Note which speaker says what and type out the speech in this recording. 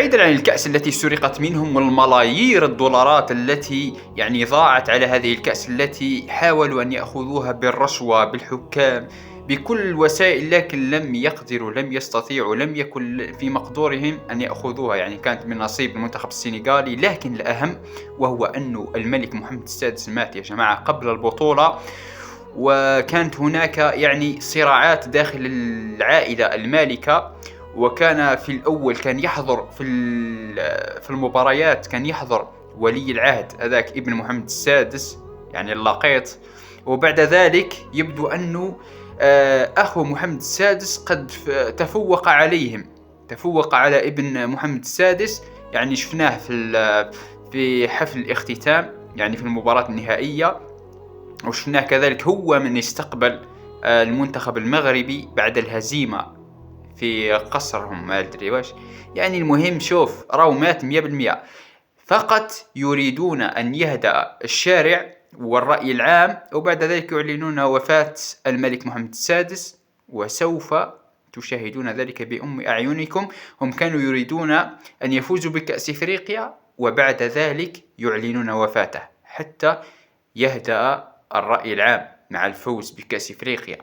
Speaker 1: بعيدا عن الكأس التي سرقت منهم والملايير الدولارات التي يعني ضاعت على هذه الكأس التي حاولوا أن يأخذوها بالرشوة بالحكام بكل الوسائل، لكن لم يقدروا، لم يستطيعوا، لم يكن في مقدورهم أن يأخذوها. يعني كانت من نصيب المنتخب السنغالي. لكن الأهم وهو أن الملك محمد السادس مات يا جماعة قبل البطولة، وكانت هناك يعني صراعات داخل العائلة المالكة. وكان في الأول كان يحضر في المباريات، كان يحضر ولي العهد هذاك ابن محمد السادس يعني اللقيط. وبعد ذلك يبدو أنه أخو محمد السادس قد تفوق عليهم، تفوق على ابن محمد السادس. يعني شفناه في حفل الاختتام يعني في المباراة النهائية، وشفناه كذلك هو من استقبل المنتخب المغربي بعد الهزيمة في قصرهم ما أدري واش. يعني المهم شوف راهو مات 100%. فقط يريدون أن يهدأ الشارع والرأي العام، وبعد ذلك يعلنون وفاة الملك محمد السادس، وسوف تشاهدون ذلك بأم أعينكم. هم كانوا يريدون أن يفوزوا بكأس إفريقيا وبعد ذلك يعلنون وفاته حتى يهدأ الرأي العام مع الفوز بكأس إفريقيا.